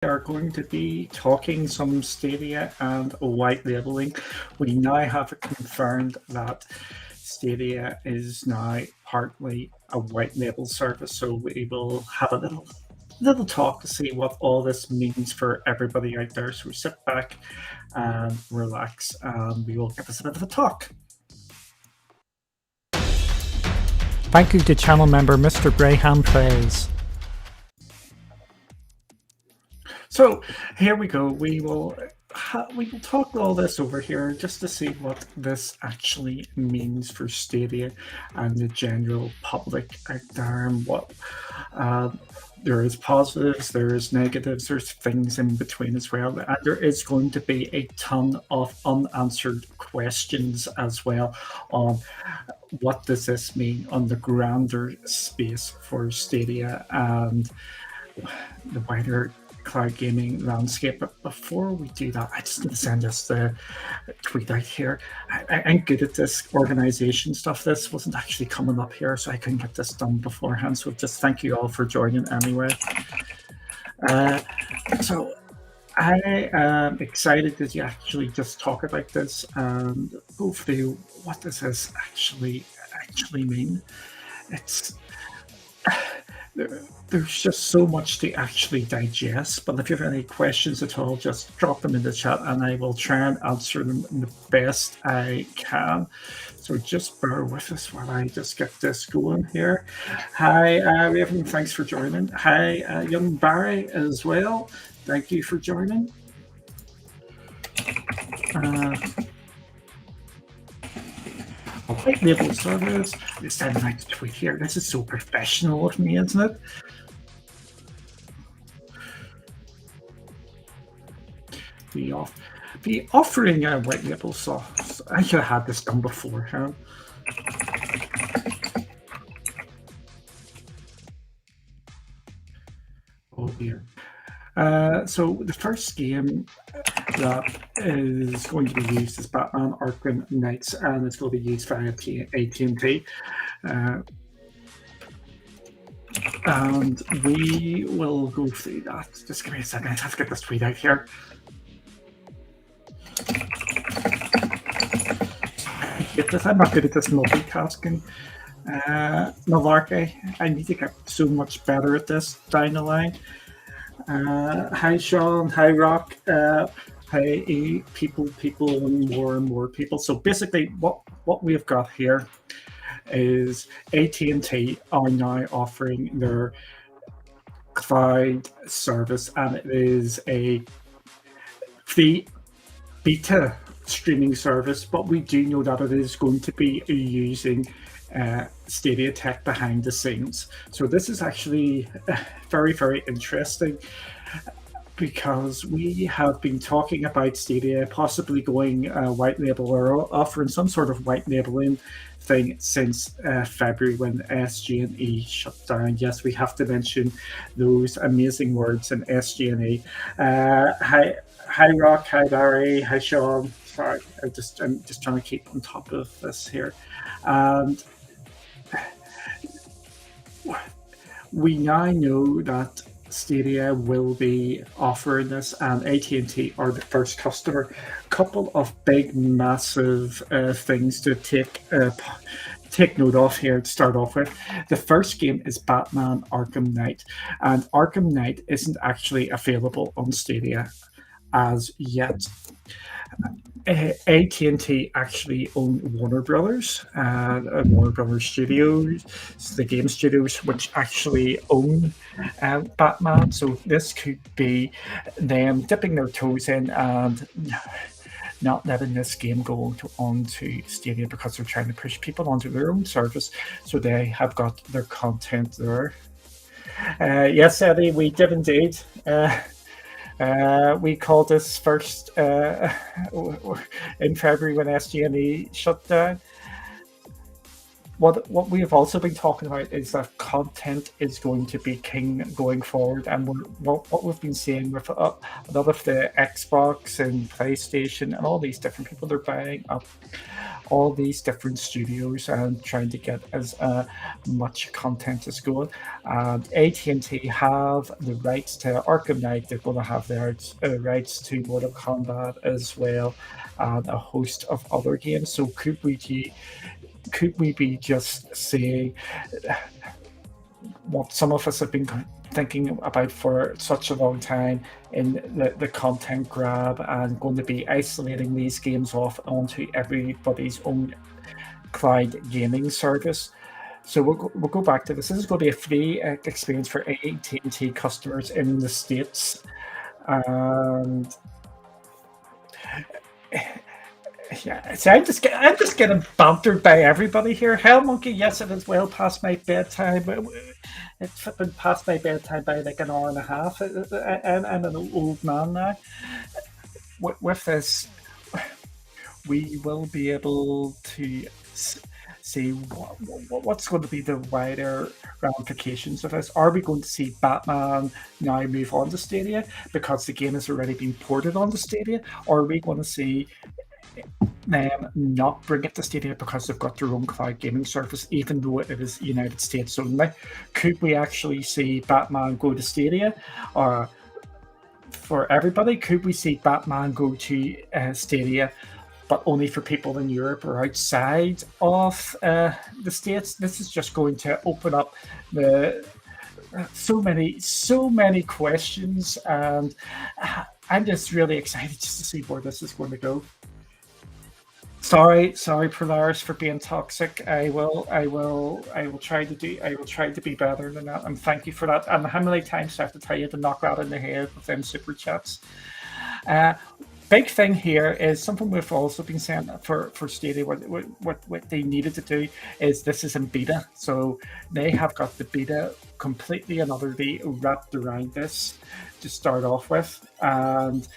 are going to be talking some Stadia and white labeling. We now have it confirmed that Stadia is now partly a white label service, so we will have a little talk to see what all this means for everybody out there. So sit back and relax, and we will give this a bit of a talk. Thank you to channel member Mr. Graham Plays. So here we go. We will talk all this over here just to see what this actually means for Stadia and the general public out there, and what there is positives, there is negatives, there's things in between as well, and there is going to be a ton of unanswered questions as well on what does this mean on the grander space for Stadia and the wider cloud gaming landscape. But before we do that, I just need to send us the tweet out here. I'm good at this organization stuff. This wasn't actually coming up here, so I couldn't get this done beforehand. So just thank you all for joining anyway. So I am excited to actually just talk about this and go through what does this actually mean. It's there's just so much to actually digest, but if you have any questions at all, just drop them in the chat and I will try and answer them the best I can. So just bear with us while I just get this going here. Hi, everyone, thanks for joining. Hi, young Barry as well. Thank you for joining. A white label service. This time I like to tweet here. This is so professional of me, isn't it? Be offering a white label sauce. I should have had this done before, huh? Oh dear. So the first game that is going to be used is Batman Arkham Knights, and it's going to be used via AT&T. And we will go through that. Just give me a second. I have to get this tweet out here. I'm not good at this multitasking. Malarkey. I need to get so much better at this down the line. Hi Sean, hi Rock, hi people, and more people. So basically what we've got here is AT&T are now offering their cloud service, and it is a free beta streaming service, but we do know that it is going to be using Stadia tech behind the scenes. So this is actually very, very interesting, because we have been talking about Stadia possibly going white label or offering some sort of white labeling thing since February, when SG&E shut down. Yes, we have to mention those amazing words in SG&E. Hi Rock, hi Barry, hi Sean. Sorry, I'm just trying to keep on top of this here. And we now know that Stadia will be offering this, and AT&T are the first customer. Couple of big, massive things to take note of here to start off with. The first game is Batman Arkham Knight, and Arkham Knight isn't actually available on Stadia as yet. AT&T actually own Warner Brothers, Warner Brothers Studios, the game studios, which actually own Batman. So this could be them dipping their toes in and not letting this game go onto Stadia, because they're trying to push people onto their own service, so they have got their content there. Yes, Eddie, we did indeed. We called this first in February when SG&E shut down. what we have also been talking about is that content is going to be king going forward, and what we've been seeing with a lot of the Xbox and PlayStation and all these different people, they're buying up all these different studios and trying to get as much content as going. And AT&T have the rights to Arkham Knight. They're going to have their rights to Mortal Kombat as well, and a host of other games. So could we be just saying what some of us have been thinking about for such a long time in the content grab, and going to be isolating these games off onto everybody's own cloud gaming service? So we'll go back to this. This is going to be a free experience for AT&T customers in the States. And yeah, see, I'm just getting bantered by everybody here. Hell Monkey, yes, it is well past my bedtime. It's been past my bedtime by like an hour and a half. I'm an old man now. With this, we will be able to see what's going to be the wider ramifications of this. Are we going to see Batman now move on to Stadia because the game has already been ported onto Stadia? Or are we going to see them not bring it to Stadia because they've got their own cloud gaming service, even though it is United States only? Could we actually see Batman go to Stadia? Or for everybody, could we see Batman go to Stadia, but only for people in Europe or outside of the States? This is just going to open up the so many questions, and I'm just really excited just to see where this is going to go. Sorry, Polaris, for being toxic. I will try to be better than that, and thank you for that. And how many times do I have to tell you to knock that in the head with them super chats? Big thing here is something we've also been saying for Stadia. What they needed to do is, this is in beta, so they have got the beta completely and utterly wrapped around this to start off with, and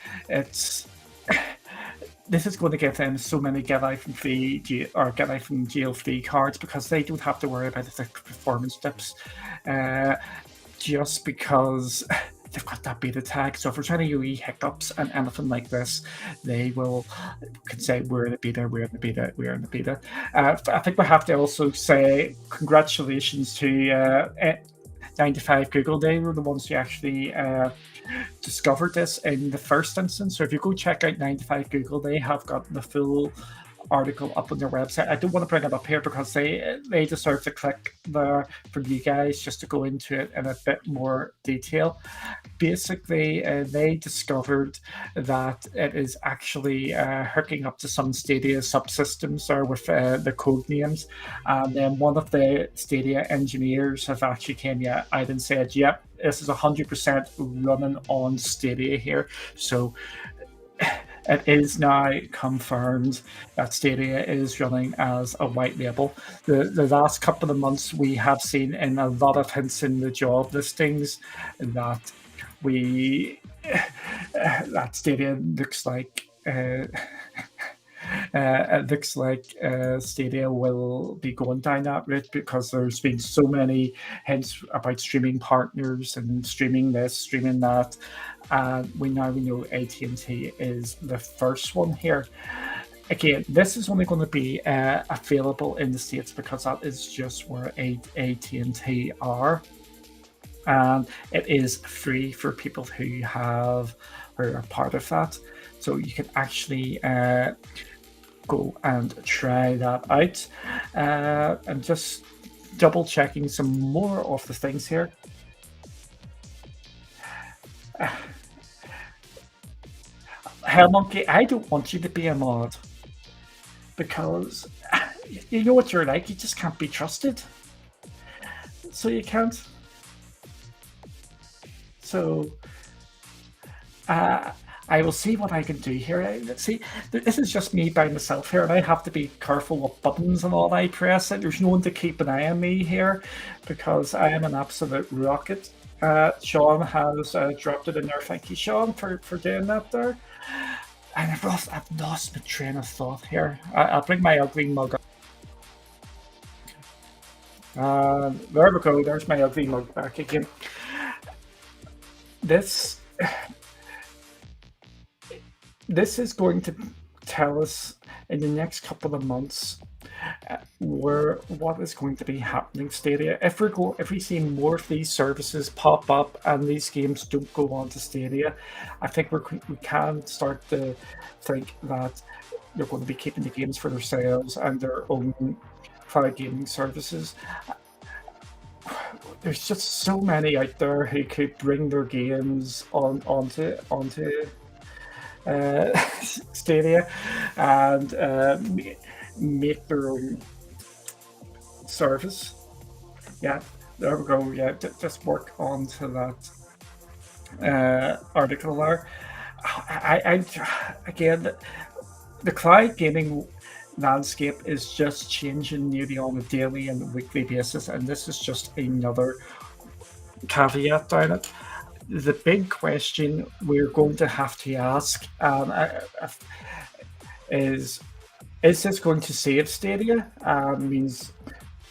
this is going to give them so many get out from jail free cards, because they don't have to worry about the performance dips, just because they've got that beta tag. So if there's any UE hiccups and anything like this, they can say, we're in the beta, we're in the beta, we're in the beta. I think we have to also say congratulations to 95 Google. They were the ones who actually discovered this in the first instance. So if you go check out 95 Google, they have got the full article up on their website. I don't want to bring it up here because they deserve to click there for you guys just to go into it in a bit more detail. Basically, they discovered that it is actually hooking up to some Stadia subsystems there with the code names, and then one of the Stadia engineers have actually came out and said, yep, this is 100% running on Stadia here. So it is now confirmed that Stadia is running as a white label. The last couple of months, we have seen in a lot of hints in the job listings that that Stadia looks like it looks like Stadia will be going down that route, because there's been so many hints about streaming partners and streaming this, streaming that. We know AT&T is the first one here. Again, this is only going to be available in the States, because that is just where AT&T are. And it is free for people who are part of that. So you can actually go and try that out. And just double checking some more of the things here. Hell Monkey, I don't want you to be a mod, because you know what you're like. You just can't be trusted. So you can't. So I will see what I can do here. See, this is just me by myself here, and I have to be careful what buttons and all I press. There's no one to keep an eye on me here, because I am an absolute rocket. Sean has dropped it in there. Thank you, Sean, for doing that there. And I've lost my train of thought here. I'll bring my ugly mug up. There we go. There's my ugly mug back again. This this is going to tell us in the next couple of months where what is going to be happening Stadia. If we see more of these services pop up and these games don't go on to Stadia, I think we can start to think that they're going to be keeping the games for themselves and their own cloud gaming services. There's just so many out there who could bring their games onto Stadia and make their own service. Yeah, there we go. Yeah, just work onto that article there. Again, the cloud gaming landscape is just changing nearly on a daily and weekly basis, and this is just another caveat down it. The big question we're going to have to ask is this going to save Stadia? Means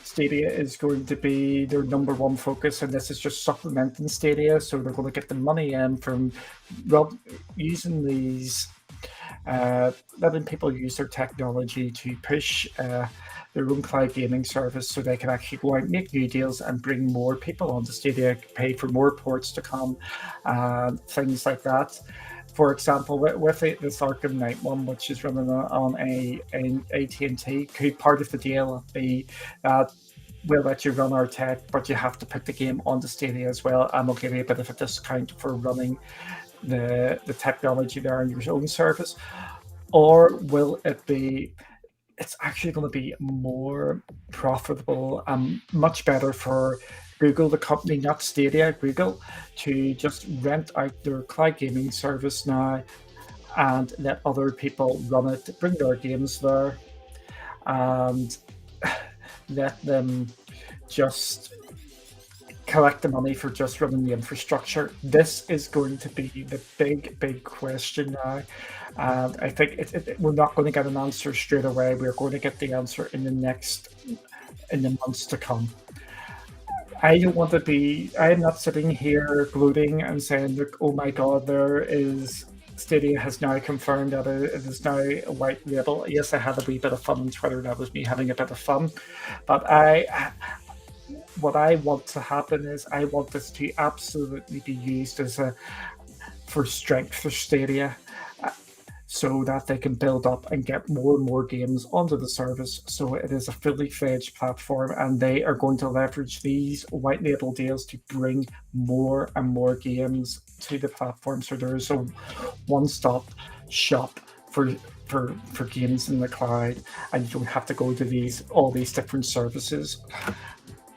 Stadia is going to be their number one focus, and this is just supplementing Stadia, so they're going to get the money in from using these, letting people use their technology to push their own cloud gaming service so they can actually go out, make new deals, and bring more people onto Stadia, pay for more ports to come, things like that. For example, with this Arkham Knight one, which is running on an AT&T, could part of the deal be that we'll let you run our tech, but you have to put the game onto Stadia as well, and we'll give you a bit of a discount for running the technology there on your own service? Or will it be it's actually going to be more profitable and much better for Google, the company, not Stadia, Google, to just rent out their cloud gaming service now and let other people run it, bring their games there, and let them just collect the money for just running the infrastructure. This is going to be the big question now. And I think we're not going to get an answer straight away. We're going to get the answer in the months to come. I don't want to be. I'm not sitting here gloating and saying, "Look, oh my God, Stadia has now confirmed that it is now a white label." Yes, I had a wee bit of fun on Twitter. That was me having a bit of fun. But what I want to happen is I want this to absolutely be used for strength for Stadia, so that they can build up and get more and more games onto the service. So it is a fully fledged platform, and they are going to leverage these white label deals to bring more and more games to the platform. So there is a one-stop shop for games in the cloud, and you don't have to go to all these different services.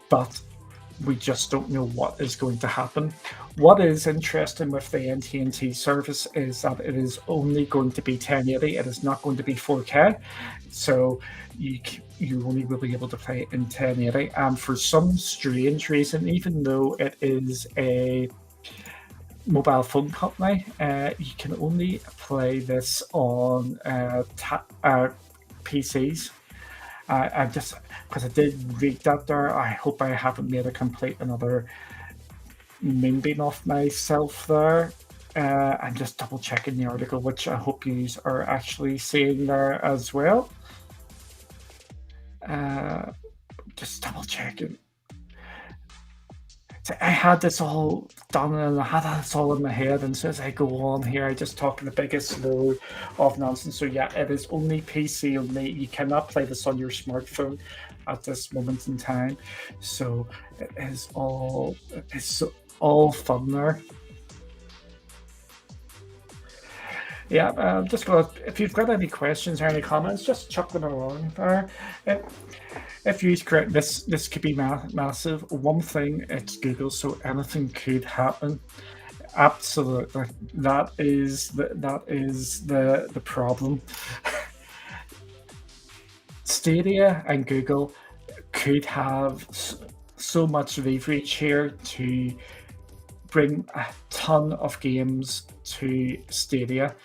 But we just don't know what is going to happen. What is interesting with the AT&T service is that it is only going to be 1080. It is not going to be 4K, so you only will be able to play in 1080. And for some strange reason, even though it is a mobile phone company, you can only play this on PCs. I just, because I did read that there, I hope I haven't made another moonbeam off myself there. I'm just double checking the article, which I hope you are actually seeing there as well. Just double checking. So I had this all done and I had this all in my head, and so as I go on here, I just talk the biggest load of nonsense. So yeah, it is only PC only. You cannot play this on your smartphone at this moment in time. So it's all fun there. Yeah, I'm just gonna. If you've got any questions or any comments, just chuck them along there. If you correct, this could be massive. One thing, it's Google, so anything could happen. Absolutely, that is the problem. Stadia and Google could have so much leverage here to bring a ton of games to Stadia.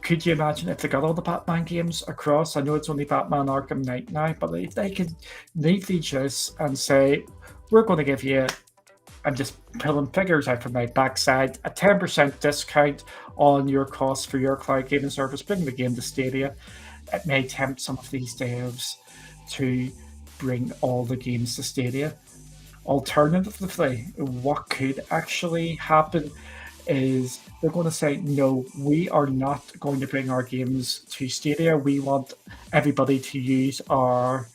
could you imagine if they got all the Batman games across? I know it's only Batman Arkham Knight now, but if they could neatly just and say, we're going to give you, I'm just pulling figures out from my backside, a 10% discount on your cost for your cloud gaming service, bring the game to Stadia. It may tempt some of these devs to bring all the games to Stadia. Alternatively, what could actually happen is they're going to say, no, we are not going to bring our games to Stadia. We want everybody to use our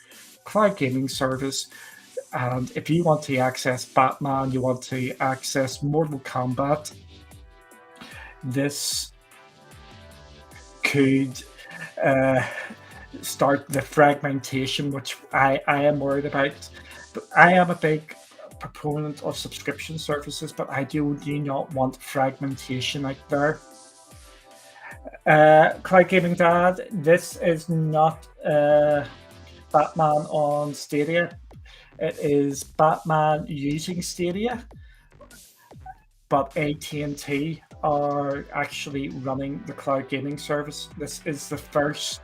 cloud gaming service. And if you want to access Batman, you want to access Mortal Kombat, this could start the fragmentation, which I am worried about. But I am a big proponent of subscription services, but I do not want fragmentation out there. Cloud Gaming Dad, this is not Batman on Stadia. It is Batman using Stadia, but AT&T are actually running the cloud gaming service. This is the first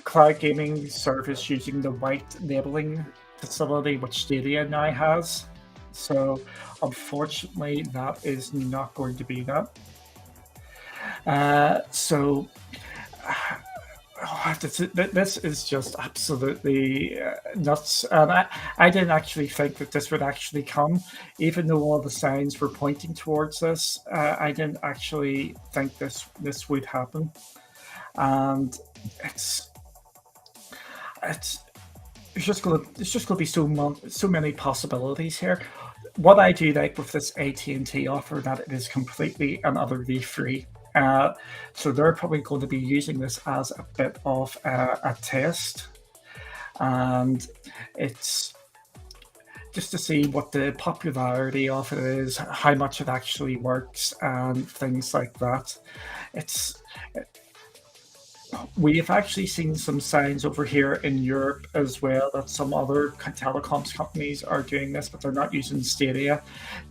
cloud gaming service using the white labeling facility which Stadia now has. So unfortunately, that is not going to be that. This is just absolutely nuts, and I didn't actually think that this would actually come, even though all the signs were pointing towards this. I didn't actually think this would happen, and it's just gonna be so many possibilities here. What I do like with this AT&T offer that it is completely and utterly free. So they're probably going to be using this as a bit of a test, and it's just to see what the popularity of it is, how much it actually works, and things like that. We have actually seen some signs over here in Europe as well that some other telecoms companies are doing this, but they're not using Stadia.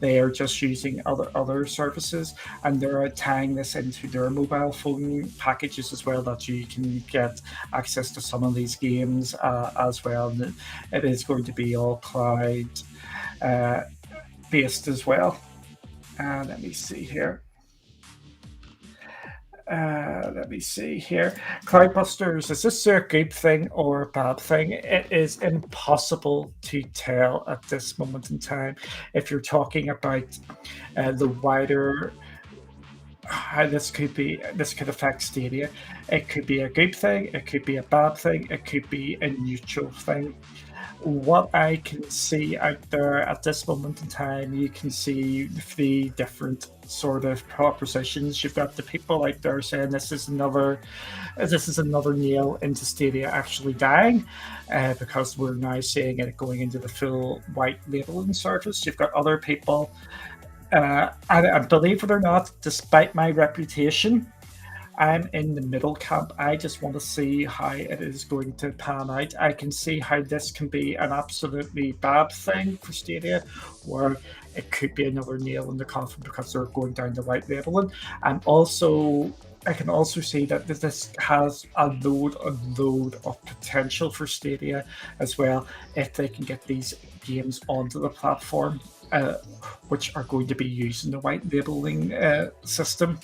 They are just using other services, and they're tying this into their mobile phone packages as well, that you can get access to some of these games as well. And it is going to be all cloud based as well. Let me see here. Cloudbusters, is this a good thing or a bad thing? It is impossible to tell at this moment in time. If you're talking about the wider how this could affect Stadia, it could be a good thing, it could be a bad thing, it could be a neutral thing. What I can see out there at this moment in time, you can see the different sort of propositions. You've got the people out there saying this is another nail into Stadia actually dying, because we're now seeing it going into the full white labeling service. You've got other people, and believe it or not, despite my reputation, I'm in the middle camp. I just want to see how it is going to pan out. I can see how this can be an absolutely bad thing for Stadia, where it could be another nail in the coffin because they're going down the white labeling. And also, I can also see that this has a load of potential for Stadia as well, if they can get these games onto the platform, which are going to be using the white labeling system.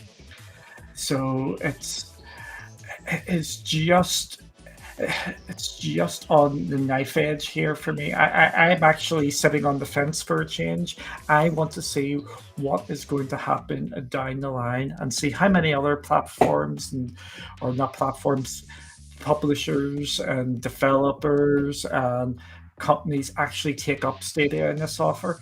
So it's just on the knife edge here for me. I'm actually sitting on the fence for a change. I want to see what is going to happen down the line and see how many other platforms publishers and developers and companies actually take up Stadia in this offer.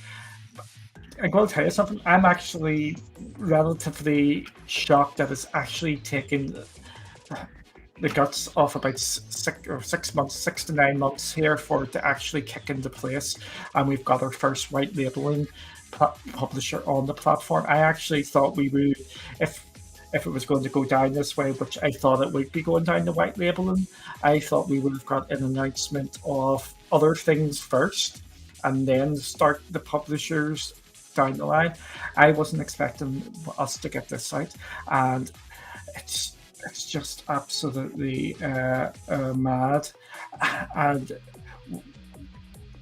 I'm going to tell you something. I'm actually relatively shocked that it's actually taken the guts off about 6 to 9 months here for it to actually kick into place, and we've got our first white labeling publisher on the platform. I actually thought we would, if it was going to go down this way, which I thought it would be going down the white labeling, I thought we would have got an announcement of other things first and then start the publishers down the line. I wasn't expecting us to get this out, and it's just absolutely mad, and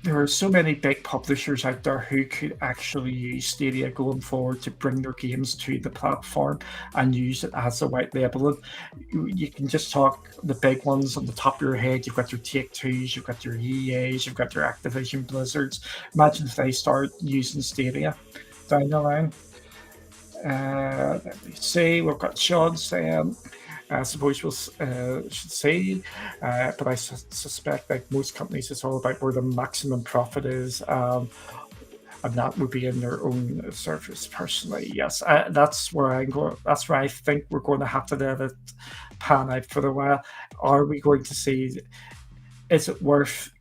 there are so many big publishers out there who could actually use Stadia going forward to bring their games to the platform and use it as a white labeling. You can just talk the big ones on the top of your head. You've got your Take-Twos, you've got your EAs, you've got your Activision Blizzards. Imagine if they start using Stadia down the line. Let me see, we've got Sean saying, I suppose we'll should say, but I suspect like most companies, it's all about where the maximum profit is, and that would be in their own service. Personally, yes, that's where I go. That's where I think we're going to have to let it pan out for a while. Are we going to see? Is it worth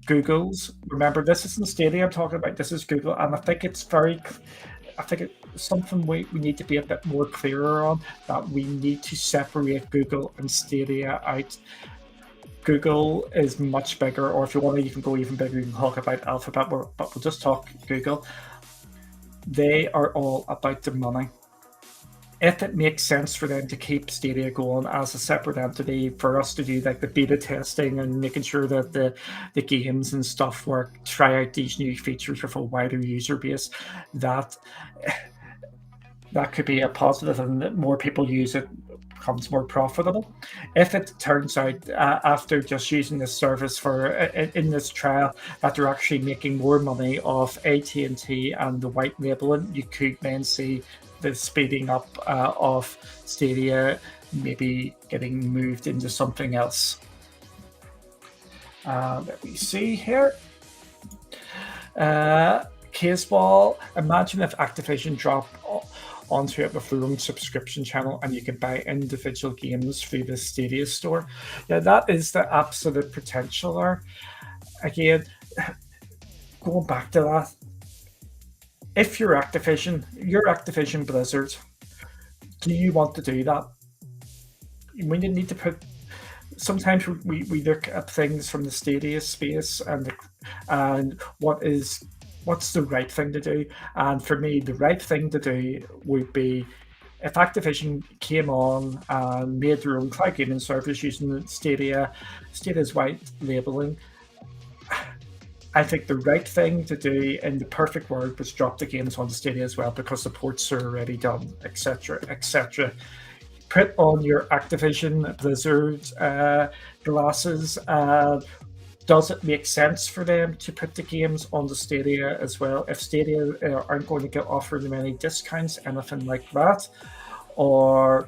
Google's? Remember, this isn't Stadia I'm talking about. This is Google, and I think it's very. I think it's something we need to be a bit more clearer on, that we need to separate Google and Stadia out. Google is much bigger, or if you want to, you can go even bigger. You can talk about Alphabet, but we'll just talk Google. They are all about the money. If it makes sense for them to keep Stadia going as a separate entity, for us to do like the beta testing and making sure that the games and stuff work, try out these new features with a wider user base, that could be a positive, and that more people use it becomes more profitable. If it turns out after just using this service for in this trial that they're actually making more money off AT&T and the white labeling, you could then see the speeding up of Stadia maybe getting moved into something else. Let me see here. Caseball, imagine if Activision dropped onto it with their own subscription channel and you can buy individual games through the Stadia store. Yeah, that is the absolute potential there. Again, going back to that, if you're Activision Blizzard, do you want to do that? We need to put. Sometimes we look at things from the Stadia space and what's the right thing to do. And for me, the right thing to do would be if Activision came on and made their own cloud gaming service using Stadia's white labeling. I think the right thing to do in the perfect world was drop the games on Stadia as well, because the ports are already done, etc., etc. Put on your Activision Blizzard glasses. Does it make sense for them to put the games on the Stadia as well? If Stadia aren't going to get offered them any discounts, anything like that, or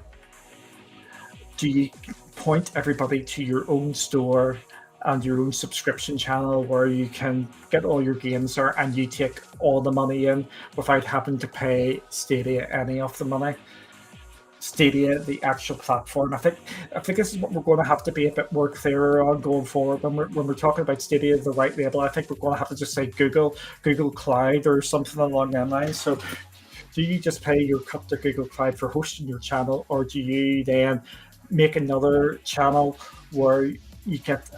do you point everybody to your own store and your own subscription channel where you can get all your games there and you take all the money in without having to pay Stadia any of the money? Stadia, the actual platform. I think this is what we're going to have to be a bit more clearer on going forward when we're talking about Stadia, the white label. I think we're going to have to just say Google Cloud or something along that line. So, do you just pay your cut to Google Cloud for hosting your channel, or do you then make another channel where you get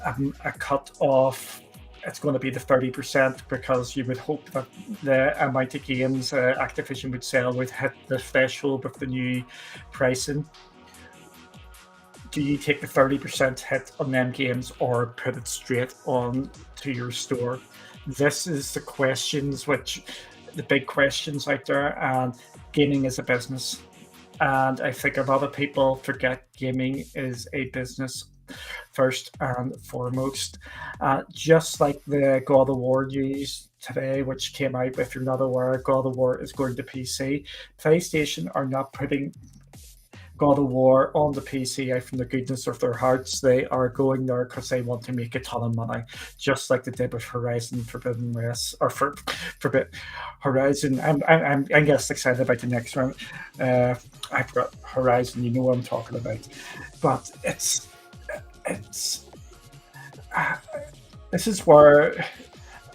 a cut off? It's going to be the 30%, because you would hope that the amount of games Activision would sell would hit the threshold with the new pricing. Do you take the 30% hit on them games or put it straight on to your store? This is the big questions out there, and gaming is a business. And I think a lot of people forget gaming is a business first and foremost. Just like the God of War news today, which came out, if you're not aware, God of War is going to PC. PlayStation are not putting God of War on the PC out from the goodness of their hearts. They are going there because they want to make a ton of money, just like they did with Horizon Forbidden West, or Horizon. I'm just excited about the next one. I've got Horizon, you know what I'm talking about. But it's this is where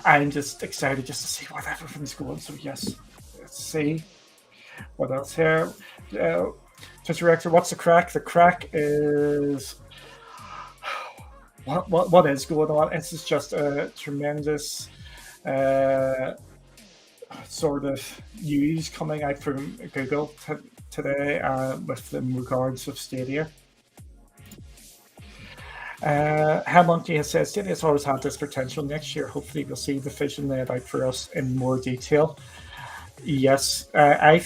I'm just excited just to see what everything's going. So yes, let's see what else here. Just Director, what's the crack? The crack is what is going on? It's just a tremendous sort of news coming out from Google today with regards of Stadia. Monkey has said Stadia has always had this potential. Next year, hopefully, we'll see the vision laid out for us in more detail. Yes, I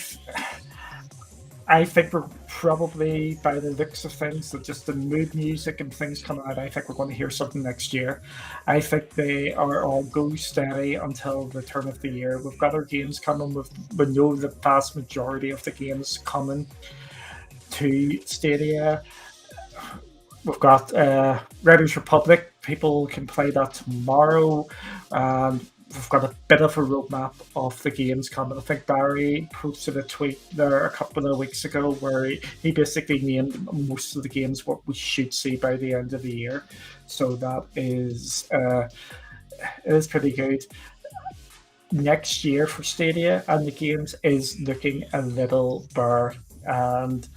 think we're probably, by the looks of things, that just the mood music and things coming out, I think we're going to hear something next year. I think they are all go steady until the turn of the year. We've got our games coming. We know the vast majority of the games coming to Stadia. We've got Riders Republic. People can play that tomorrow. We've got a bit of a roadmap of the games coming. I think Barry posted a tweet there a couple of weeks ago where he basically named most of the games what we should see by the end of the year. So that is it is pretty good. Next year for Stadia and the games is looking a little bare, and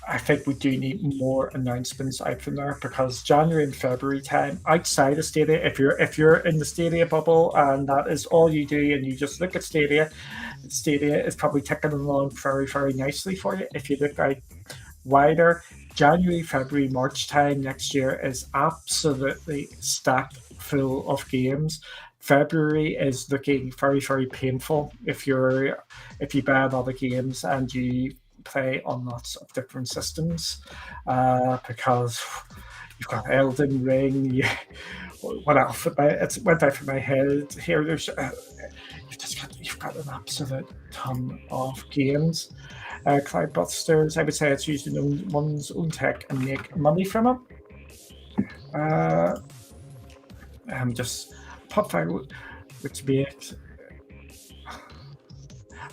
I think we do need more announcements out from there, because January and February time outside of Stadia, if you're in the Stadia bubble and that is all you do and you just look at Stadia, Stadia is probably ticking along very, very nicely for you. If you look out wider, January, February, March time next year is absolutely stacked full of games. February is looking very, very painful if you buy a lot of games and you play on lots of different systems, because you've got Elden Ring. What else? It went out from my head here. There's you've got an absolute ton of games. Cloudbusters, I would say it's using one's own tech and make money from it. Just Pop Factory, which makes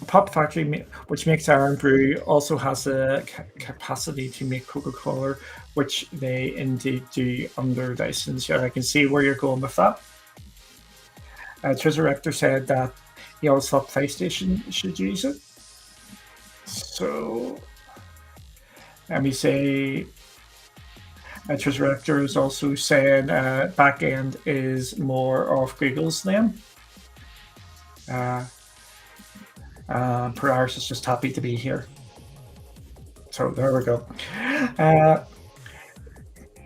Pop Factory, which makes Iron Brew, also has the capacity to make Coca-Cola, which they indeed do under license. Yeah, I can see where you're going with that. Treasure said that he also thought PlayStation should use it. So let me say, Treasure is also saying backend is more of Google's name. Polaris is just happy to be here. So there we go.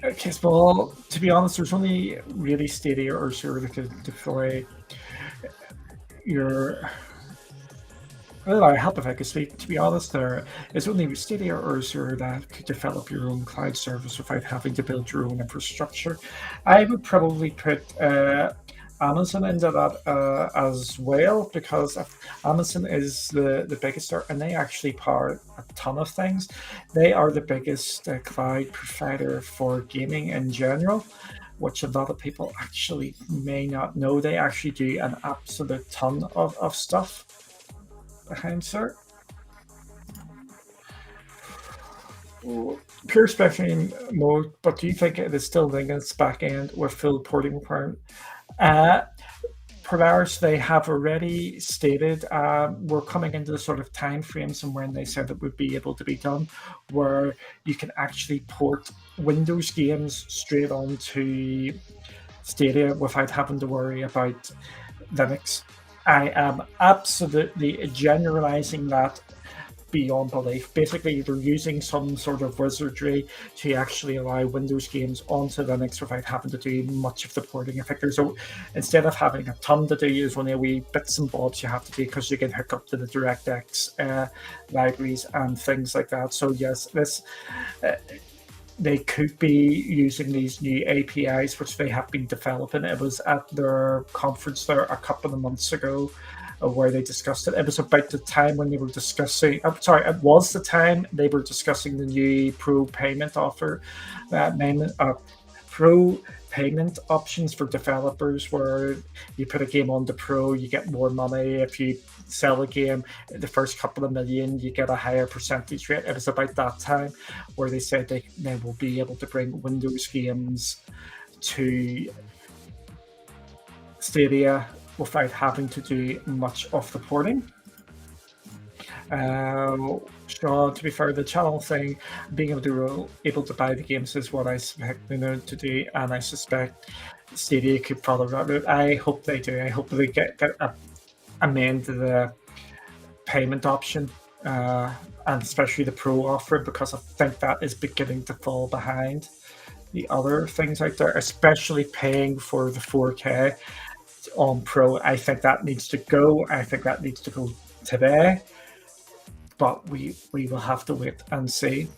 Okay, well, to be honest, there's only really Stadia or Ursula that could deploy your. Well, I help if I could speak. To be honest, there is only Stadia or Ursula that could develop your own cloud service without having to build your own infrastructure. I would probably put Amazon into that as well, because Amazon is the biggest, and they actually power a ton of things. They are the biggest cloud provider for gaming in general, which a lot of people actually may not know. They actually do an absolute ton of stuff behind there. Pure spectrum mode, but do you think it is still Lincoln's back end with full porting requirement? Polaris, they have already stated we're coming into the sort of time frames and when they said it would be able to be done, where you can actually port Windows games straight onto Stadia without having to worry about Linux. I am absolutely generalizing that beyond belief. Basically, they're using some sort of wizardry to actually allow Windows games onto Linux without having to do much of the porting effect. So instead of having a ton to do, there's only a wee bits and bobs you have to do, because you can hook up to the DirectX libraries and things like that. So yes, they could be using these new APIs, which they have been developing. It was at their conference there a couple of months ago where they discussed it. It was about the time when they were discussing, it was the time they were discussing the new pro payment payment options for developers, where you put a game on the pro, you get more money. If you sell a game, the first couple of million, you get a higher percentage rate. It was about that time where they said they will be able to bring Windows games to Stadia without having to do much of the porting. So to be fair, the channel thing, being able to buy the games is what I expect them to do, and I suspect Stadia could follow that route. I hope they do. I hope they get amend the payment option, and especially the pro offer, because I think that is beginning to fall behind. the other things out there, especially paying for the 4K on Pro. I think that needs to go. I think that needs to go today. But we will have to wait and see.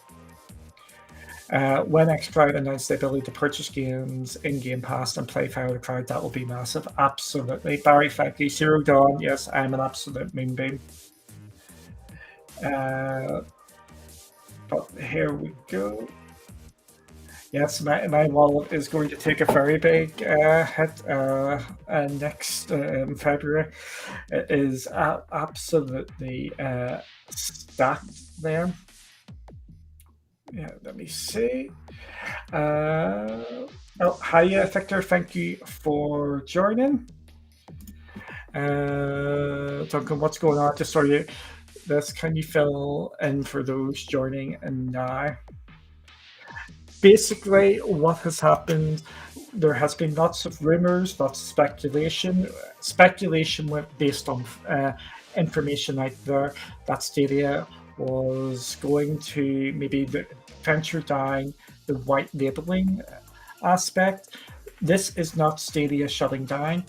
When xCloud announced the ability to purchase games in Game Pass and play via the cloud, that will be massive. Absolutely. Barry, thank you. Zero Dawn, yes, I'm an absolute moonbeam. But here we go. Yes, my wallet is going to take a very big hit next February. It is absolutely stacked there. Yeah, let me see. Oh, hiya, Victor. Thank you for joining. Duncan, what's going on? Just saw you. This, can you fill in for those joining now? Basically, what has happened, there has been lots of rumors, lots of speculation. Speculation based on information out there that Stadia was going to maybe venture down the white labeling aspect. This is not Stadia shutting down.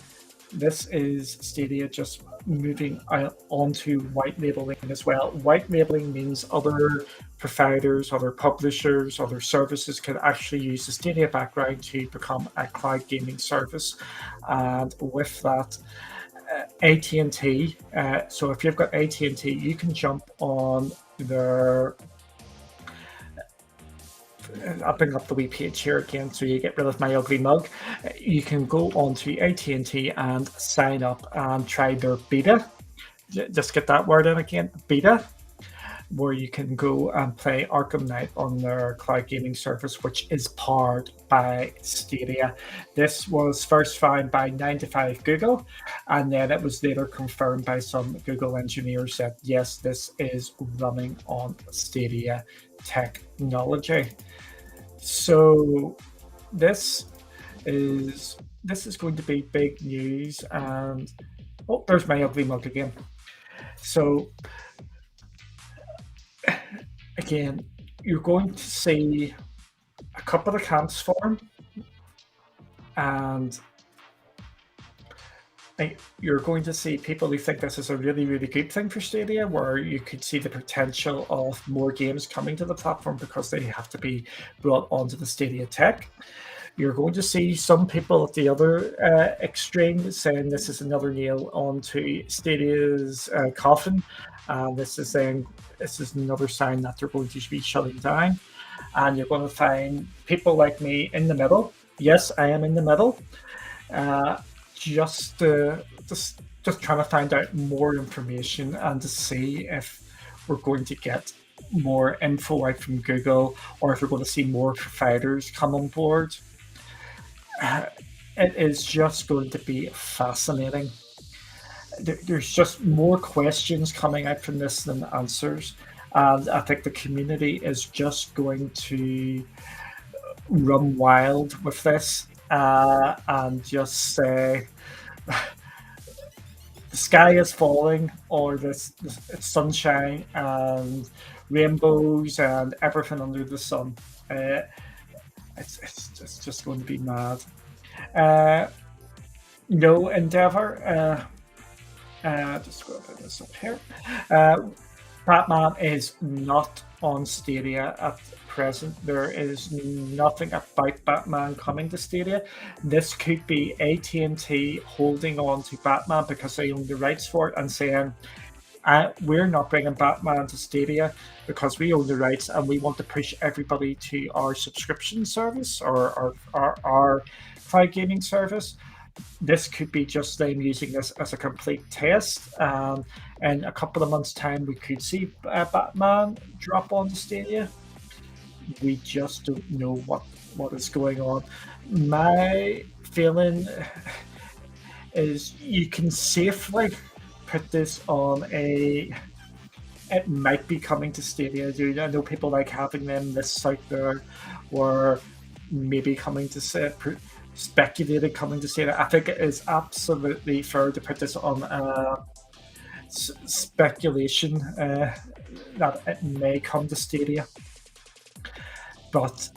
This is Stadia just moving onto white labeling as well. White labeling means other providers, other publishers, other services can actually use the Stadia background to become a cloud gaming service. And with that, ATT. So if you've got ATT, you can jump on their. I'll bring up the wee page here again so you get rid of my ugly mug. You can go onto AT&T and sign up and try their beta. Just get that word in again, beta, where you can go and play Arkham Knight on their cloud gaming service, which is powered by Stadia. This was first found by 9to5 Google, and then it was later confirmed by some Google engineers that yes, this is running on Stadia technology. So this is going to be big news. And oh, there's my ugly mug again. So again, you're going to see a couple of camps form, and you're going to see people who think this is a really, really good thing for Stadia, where you could see the potential of more games coming to the platform because they have to be brought onto the Stadia tech. You're going to see some people at the other extreme saying this is another nail onto Stadia's coffin. This is another sign that they're going to be shutting down. And you're going to find people like me in the middle. Yes, I am in the middle. Just trying to find out more information and to see if we're going to get more info out from Google or if we're going to see more providers come on board. It is just going to be fascinating. There's just more questions coming out from this than answers. And I think the community is just going to run wild with this and just say the sky is falling, or it's sunshine and rainbows and everything under the sun. It's just going to be mad. No Endeavor. Just going to put this up here. Batman is not on Stadia at present. There is nothing about Batman coming to Stadia. This could be AT&T holding on to Batman because they own the rights for it and saying, we're not bringing Batman to Stadia because we own the rights and we want to push everybody to our subscription service or our cloud gaming service. This could be just them using this as a complete test. In a couple of months' time, we could see Batman drop onto Stadia. We just don't know what is going on. My feeling is you can safely put this on it might be coming to Stadia. I know people like having them lists out there, or maybe coming to say speculated coming to Stadia. I think it is absolutely fair to put this on speculation that it may come to Stadia. But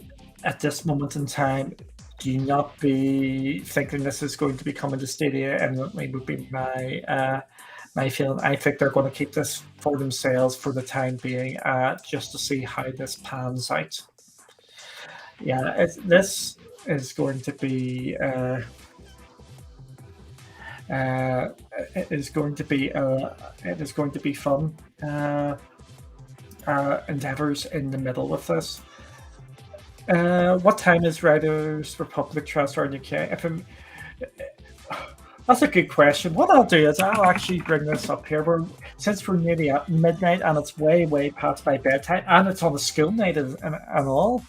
at this moment in time, do not be thinking this is going to be coming to Stadia imminently. Would be my feeling. I think they're going to keep this for themselves for the time being, just to see how this pans out. Yeah, this is going to be. It is going to be fun endeavors in the middle of this. What time is Riders Republic transfer in UK? That's a good question. What I'll do is I'll actually bring this up here. Since we're nearly at midnight and it's way past my bedtime, and it's on a school night and all.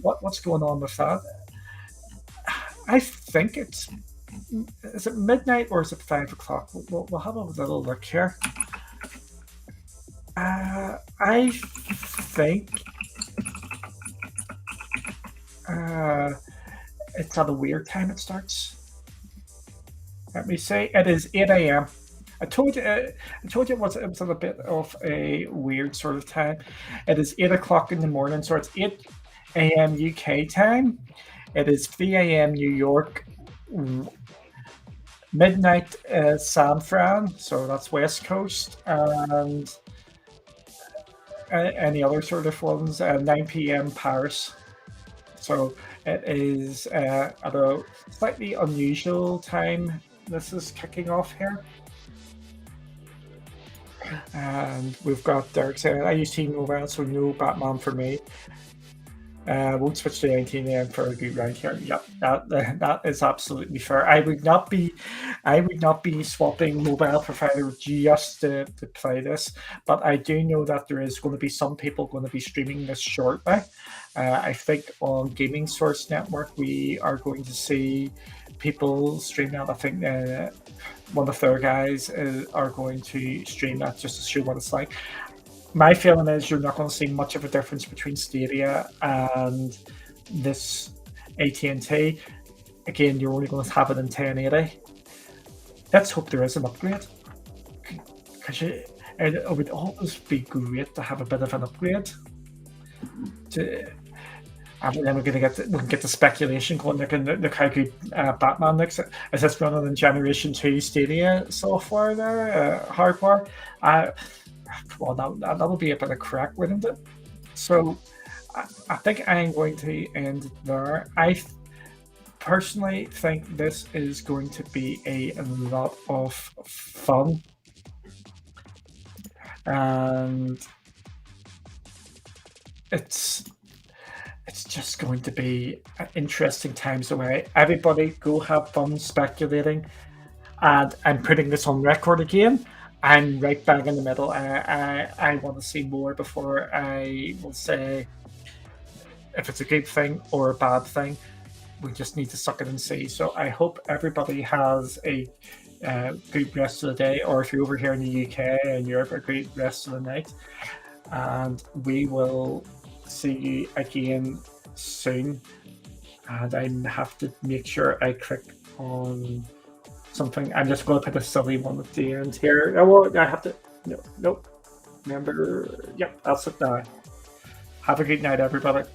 What's going on with that? I think is it midnight or is it 5 o'clock? We'll have a little look here. I think it's at a weird time it starts. Let me say it is 8 a.m. I told you it was at a bit of a weird sort of time. It is 8 o'clock in the morning, so it's 8 a.m. UK time. It is 3 a.m. New York, midnight San Fran, so that's West Coast, and any other sort of ones, 9 p.m. Paris. So it is at a slightly unusual time. This is kicking off here. And we've got Derek saying, I use T-Mobile, so no Batman for me. Won't switch to 19 a.m. for a good round here. Yep, that is absolutely fair. I would not be swapping mobile provider just to play this, but I do know that there is going to be some people going to be streaming this shortly. I think on Gaming Source Network we are going to see people stream that. I think one of their guys are going to stream that just to show what it's like. My feeling is you're not going to see much of a difference between Stadia and this AT&T. Again, you're only going to have it in 1080. Let's hope there is an upgrade, because it would always be great to have a bit of an upgrade. And then we can get the speculation going. Look how good Batman looks. Is this running in Generation 2 Stadia software there, hardware? Well, that will be a bit of crack, wouldn't it? So I think I'm going to end there. I personally think this is going to be a lot of fun. And it's just going to be interesting times away. Everybody go have fun speculating. And I'm putting this on record again. I'm right back in the middle. I want to see more before I will say if it's a good thing or a bad thing. We just need to suck it and see. So I hope everybody has a good rest of the day, or if you're over here in the UK and Europe, a great rest of the night. And we will see you again soon. And I have to make sure I click on something. I'm just going to put a silly one at the end here. Oh, well, I have to. Nope. Remember. Yep, that's it now. Have a good night, everybody.